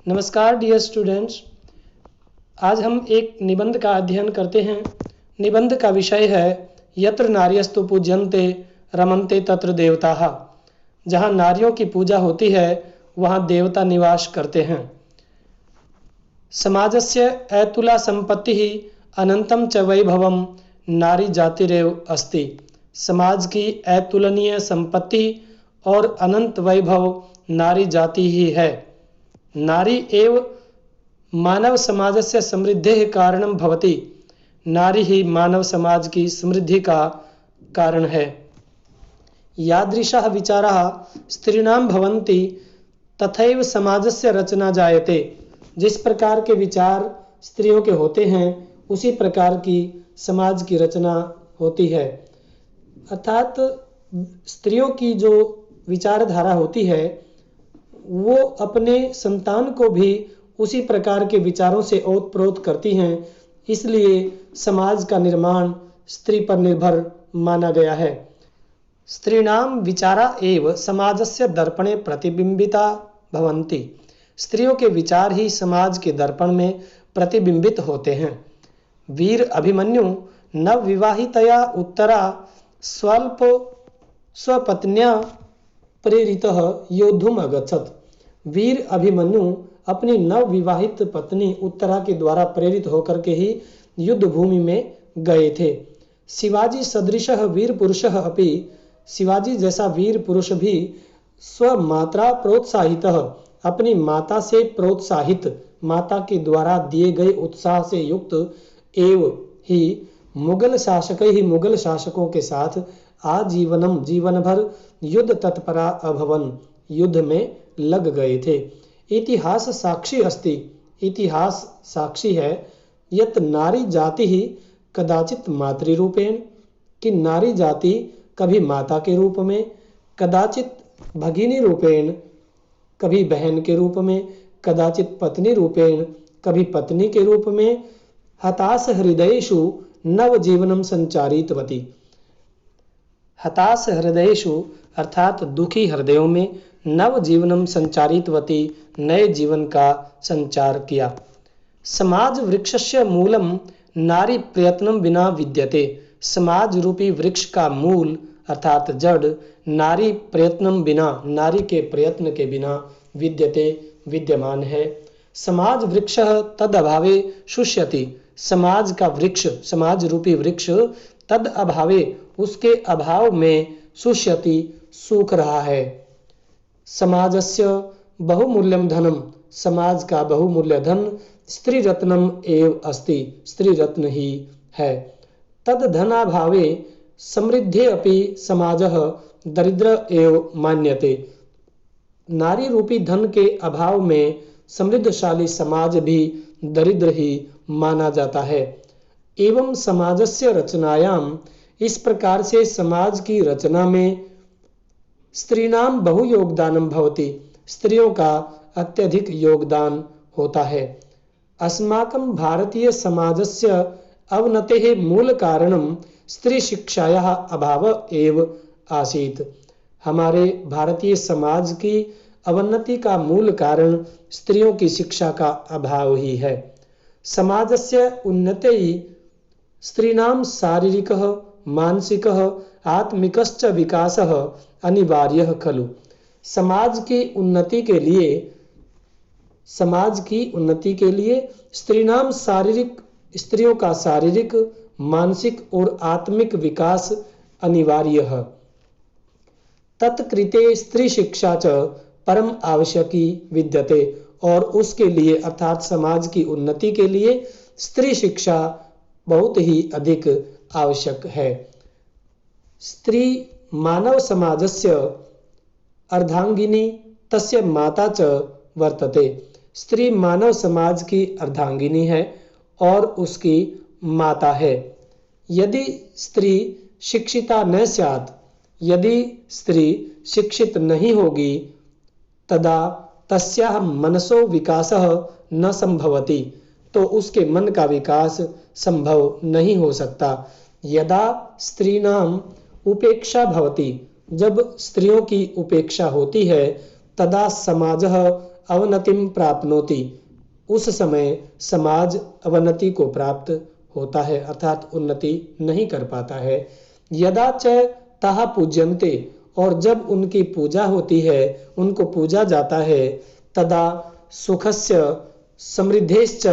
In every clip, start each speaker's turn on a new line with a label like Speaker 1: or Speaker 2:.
Speaker 1: नमस्कार dear students, आज हम एक निबंध का अध्ययन करते हैं। निबंध का विषय है यत्र नार्यस्तु पूज्यन्ते रमन्ते तत्र देवताः। जहाँ नारियों की पूजा होती है वहाँ देवता निवास करते हैं। समाजस्य अतुला संपत्तिः अनंतं च वैभवं नारी जातिरेव अस्ति। समाज की अतुलनीय संपत्ति और अनंत वैभव नारी जाति ही है। नारी एव मानव समाजस्य समृद्धेः कारणं भवति। नारी ही मानव समाज की समृद्धि का कारण है। यादृशाः विचाराः स्त्रीणां भवन्ति तथैव समाजस्य रचना जायते। जिस प्रकार के विचार स्त्रियों के होते हैं उसी प्रकार की समाज की रचना होती है। अर्थात स्त्रियों की जो विचारधारा होती है वो अपने संतान को भी उसी प्रकार के विचारों से ओतप्रोत करती हैं। इसलिए समाज का निर्माण स्त्री पर निर्भर माना गया है। स्त्रीणां विचारा एव समाजस्य दर्पणे प्रतिबिंबिता भवन्ति। स्त्रियों के विचार ही समाज के दर्पण में प्रतिबिंबित होते हैं। वीर अभिमन्यु नवविवाहितया उत्तरा स्वपत्न्या प्रेरितः योद्धुम अगच्छत्। वीर अभिमन्यु अपनी नवविवाहित पत्नी उत्तरा के द्वारा प्रेरित होकर के ही युद्ध भूमि में गए थे। शिवाजी सदृशः वीर पुरुषः अपि, शिवाजी जैसा वीर पुरुष भी स्वमात्रा प्रोत्साहितः, अपनी माता से प्रोत्साहित, माता के द्वारा दिए गए उत्साह से युक्त एव ही मुगल शासकों के साथ आजीवनम जीवन भर युद्ध तत्परा अभवन, युद्ध में लग गए थे। इतिहास साक्षी अस्ति, इतिहास साक्षी है। यत नारी जाति ही कदाचित मातृरूपेण, कि नारी जाति कभी माता के रूप में, कदाचित भगिनी रूपेण, कभी बहन के रूप में, कदाचित पत्नी रूपेण, कभी पत्नी के रूप में, हताश हृदयेषु नव जीवनम संचारितवती। हताश हृदयेषु अर्थात दुखी हृदयों में नव जीवनम संचारितवती, नए जीवन का संचार किया। समाज वृक्षस्य मूलम नारी प्रयत्नम बिना विद्यते। समाज रूपी वृक्ष का मूल अर्थात जड़ नारी प्रयत्नम बिना, नारी के प्रयत्न के बिना विद्यते विद्यमान है। समाज वृक्ष तद अभावे शुष्यति। समाज का वृक्ष, समाज रूपी वृक्ष तद अभावे, उसके अभाव में शुष्यति सूख रहा है। समाजस्य बहुमूल्यम धनम, समाज का बहुमूल्य धन स्त्री रत्नम एव अस्ति, स्त्री रत्न ही है। तद धनाभावे समृद्धि अपि समाजः दरिद्र एव मान्यते। नारी रूपी धन के अभाव में समृद्धशाली समाज भी दरिद्र ही माना जाता है। एवं समाजस्य रचनायाम, इस प्रकार से समाज की रचना में स्त्रीणाम बहु योगदानम भवति, स्त्रियों का अत्यधिक योगदान होता है। अस्माकं भारतीय समाजस्य अवनतेः मूल कारणम स्त्री शिक्षायाः अभाव एव आसीत्। हमारे भारतीय समाज की अवनति का मूल कारण स्त्रियों की शिक्षा का अभाव ही है। समाजस्य उन्नत्यै स्त्रीणां शारीरिकः मानसिकः आत्मिकश्च विकासः अनिवार्यः खलु। समाज की उन्नति के लिए स्त्रियों का शारीरिक, मानसिक और आत्मिक विकास अनिवार्य है। तत्कृते स्त्री शिक्षा च परम आवश्यकी विद्यते, और उसके लिए अर्थात समाज की उन्नति के लिए स्त्री शिक्षा बहुत ही अधिक आवश्यक है। स्त्री मानव समाजस्य अर्धांगिनी तस्य माता च वर्तते। स्त्री मानव समाज की अर्धांगिनी है और उसकी माता है। यदि स्त्री शिक्षिता न स्यात्, यदि स्त्री शिक्षित नहीं होगी, तदा तस्याः मनसो विकासः न संभवति, तो उसके मन का विकास संभव नहीं हो सकता। यदा स्त्रीणाम उपेक्षा भवति, जब स्त्रियों की उपेक्षा होती है, तदा समाजः अवनतिम प्राप्नोति, उस समय समाज अवनति को प्राप्त होता है, अर्थात उन्नति नहीं कर पाता है। यदा च ताः पूज्यन्ते, और जब उनकी पूजा होती है, उनको पूजा जाता है, तदा सुखस्य समृद्धेश्च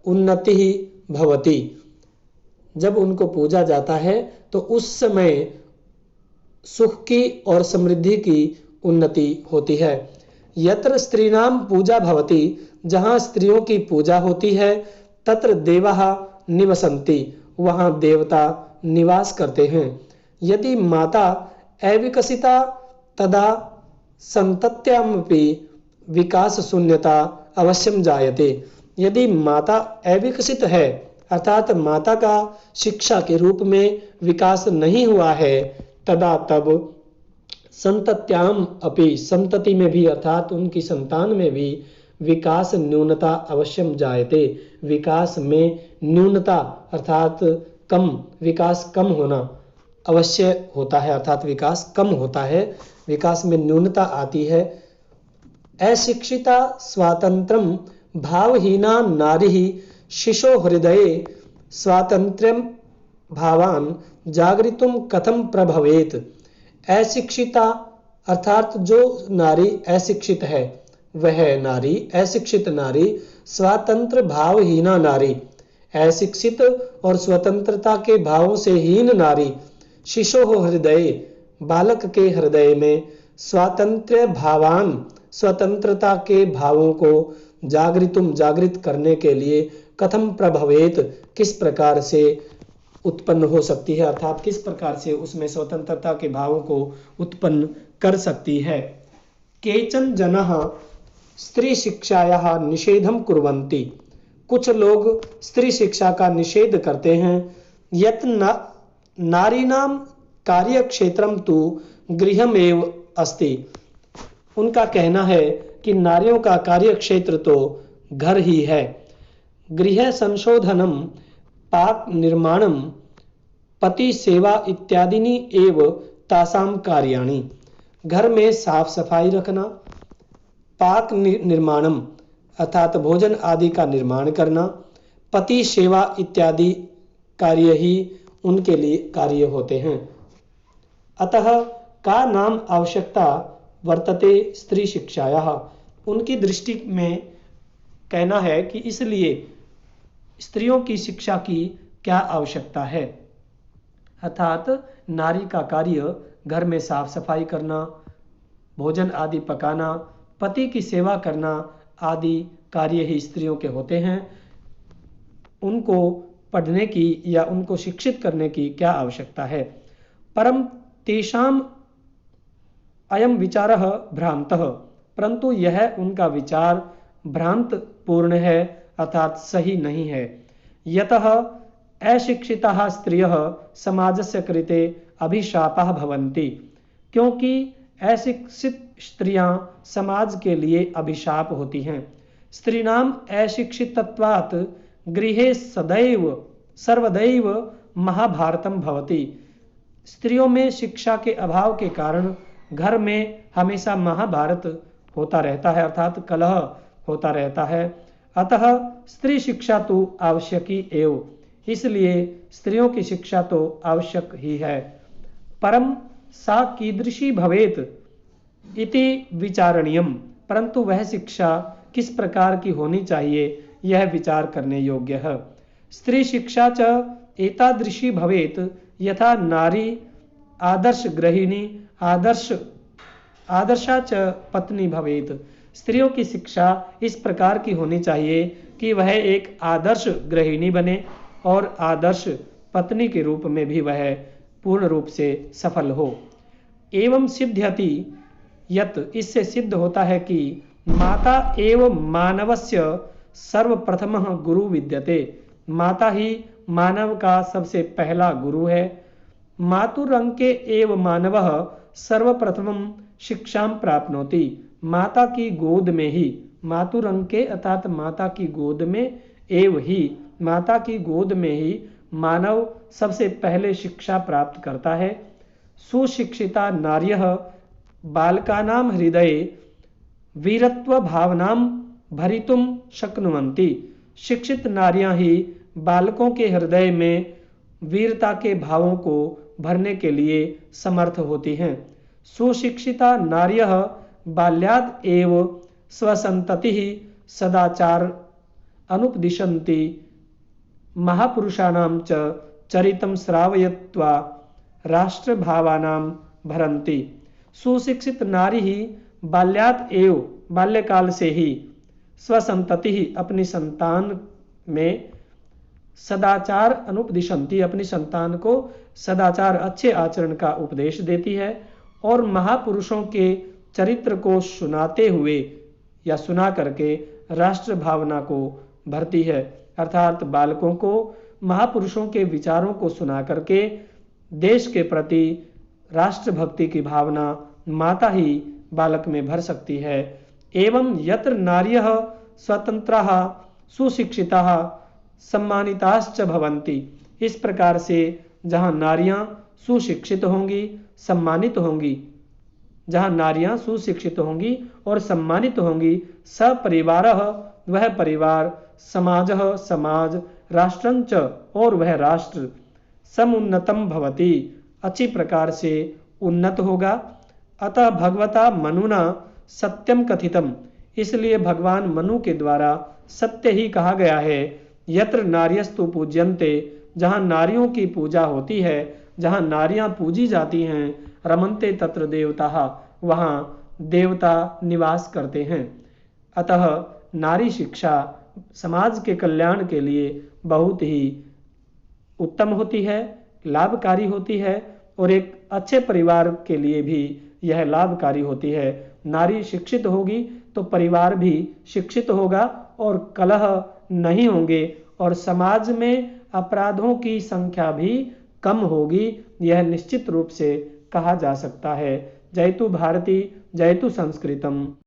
Speaker 1: उन्नति भवति, जब उनको पूजा जाता है तो उस समय सुख की और समृद्धि की उन्नति होती है। यत्र स्त्रीणाम पूजा भवति, जहाँ स्त्रियों की पूजा होती है, तत्र देवाः निवसन्ति, वहाँ देवता निवास करते हैं। यदि माता अविकसिता तदा संतत्यामपि विकास शून्यता अवश्यम जायते, यदि माता अविकसित है अर्थात माता का शिक्षा के रूप में विकास नहीं हुआ है, तदा तब संतत्याम अपि, संतति में भी अर्थात उनकी संतान में भी विकास न्यूनता अवश्यम जायते, विकास में न्यूनता अर्थात कम, विकास कम होना अवश्य होता है, अर्थात विकास कम होता है, विकास में न्यूनता आती है। अशिक्षिता स्वातंत्रम भावहीना नारी शिशो हृदये स्वातंत्र्यम भावान जागरितुम कथम प्रभवेत। अशिक्षिता अर्थात जो नारी अशिक्षित है, वह नारी, अशिक्षित नारी, स्वतंत्र भावहीना नारी, अशिक्षित और स्वतंत्रता के भावों से हीन नारी, शिशो हृदय, बालक के हृदय में, स्वातंत्र्य भावान, स्वतंत्रता के भावों को, जागृतुम, जागृत करने के लिए, कथम प्रभवेत, किस प्रकार से उत्पन्न हो सकती है, अर्थात किस प्रकार से उसमें स्वतंत्रता के भावों को उत्पन्न कर सकती है। केचन जनाः स्त्री शिक्षायाः निषेधम कुर्वन्ति, कुछ लोग स्त्री शिक्षा का निषेध करते हैं। यत् नारीणां कार्यक्षेत्रम तु गृहमेव अस्ति, उनका कहना है कि नारियों का कार्यक्षेत्र तो घर ही है। गृह संशोधनम पाक निर्माणम पति सेवा इत्यादिनी एव तासाम कार्याणि, घर में साफ सफाई रखना, पाक निर्माणम अर्थात भोजन आदि का निर्माण करना, पति सेवा इत्यादि कार्य ही उनके लिए कार्य होते हैं। अतः का नाम आवश्यकता वर्तते स्त्री शिक्षायाः, उनकी दृष्टि में कहना है कि इसलिए स्त्रियों की शिक्षा की क्या आवश्यकता है, अर्थात नारी का कार्य घर में साफ सफाई करना, भोजन आदि पकाना, पति की सेवा करना आदि कार्य ही स्त्रियों के होते हैं। उनको पढ़ने की या उनको शिक्षित करने की क्या आवश्यकता है। परम तेषाम अयम विचारः भ्रांतः, परंतु यह उनका विचार भ्रांत पूर्ण है, अर्थात सही नहीं है। यतः अशिक्षिताः स्त्रियः समाजस्य कृते अभिशापः भवन्ति, क्योंकि अशिक्षित स्त्रियां समाज के लिए अभिशाप होती हैं। स्त्रीणाम अशिक्षितत्वात् गृहे सदैव सर्वदैव महाभारतम भवति, स्त्रियों में शिक्षा के अभाव के कारण घर में हमेशा महाभारत होता रहता है, अर्थात कलह होता रहता है। अतः स्त्री शिक्षा तो आवश्यकी एव, इसलिए स्त्रियों की शिक्षा तो आवश्यक ही है। परम सा कीदृशी भवेत इति विचारणीयम, परंतु वह शिक्षा किस प्रकार की होनी चाहिए यह विचार करने योग्य है। स्त्री शिक्षा च एतादृशी भवेत यथा नारी आदर्श गृहिणी आदर्शा च पत्नी भवेत, स्त्रियों की शिक्षा इस प्रकार की होनी चाहिए कि वह एक आदर्श गृहिणी बने और आदर्श पत्नी के रूप में भी वह पूर्ण रूप से सफल हो। एवं सिद्ध्यति यत, इससे सिद्ध होता है कि माता एव मानवस्य सर्वप्रथमः गुरु विद्यते, माता ही मानव का सबसे पहला गुरु है। मातुरंके एव मानवः सर्वप्रथमं शिक्षां प्राप्नोति, माता की गोद में ही, मातुरंके अर्थात माता की गोद में, एव ही माता की गोद में ही मानव सबसे पहले शिक्षा प्राप्त करता है। सुशिक्षिता नार्यः बालकानां हृदये वीरत्व भावनां भरितुं शक्नुवन्ति। शिक्षित नारियां ही बालकों के हृदय में वीरता के भावों को भरने के लिए समर्थ होती हैं। सुशिक्षिता नार्यः बाल्याद एव स्वसंततिः सदाचार अनुपदिशन्ति महापुरुषाणां च चरितं श्रावयित्वा राष्ट्रभावानां भरन्ति। सुशिक्षित नारी ही बाल्यात एव बाल्यकाल से ही स्वसंतति ही अपनी संतान में सदाचार अनुपदिशन्ति अपनी संतान को सदाचार अच्छे आचरण का उपदेश देती है और महापुरुषों के चरित्र को सुनाते हुए या सुना करके राष्ट्र भावना को भरती है। अर्थात बालकों को महापुरुषों के विचारों को सुना करके देश के प्रति राष्ट्रभक्ति की भावना माता ही बालक में भर सकती है। एवं यत्र नार्यः स्वतंत्राः सुशिक्षिताः सम्मानिताश्च भवन्ति। इस प्रकार से जहाँ नारियां सुशिक्षित होंगी, सम्मानित होंगी, जहाँ नारियां सुशिक्षित होंगी और सम्मानित होंगी, स परिवारः वह परिवार, समाजः समाज, राष्ट्रंच और वह राष्ट्र, समुन्नतम भवति अच्छी प्रकार से उन्नत होगा। अतः भगवता मनुना सत्यम कथितम, इसलिए भगवान मनु के द्वारा सत्य ही कहा गया है। यत्र नार्यस्तु पूज्यन्ते, जहाँ नारियों की पूजा होती है, जहाँ नारियां पूजी जाती हैं, रमन्ते तत्र देवताः, वहाँ देवता निवास करते हैं। अतः नारी शिक्षा समाज के कल्याण के लिए बहुत ही उत्तम होती है, लाभकारी होती है और एक अच्छे परिवार के लिए भी यह लाभकारी होती है। नारी शिक्षित होगी तो परिवार भी शिक्षित होगा और कलह नहीं होंगे और समाज में अपराधों की संख्या भी कम होगी, यह निश्चित रूप से कहा जा सकता है। जयतु भारती जयतु संस्कृतम।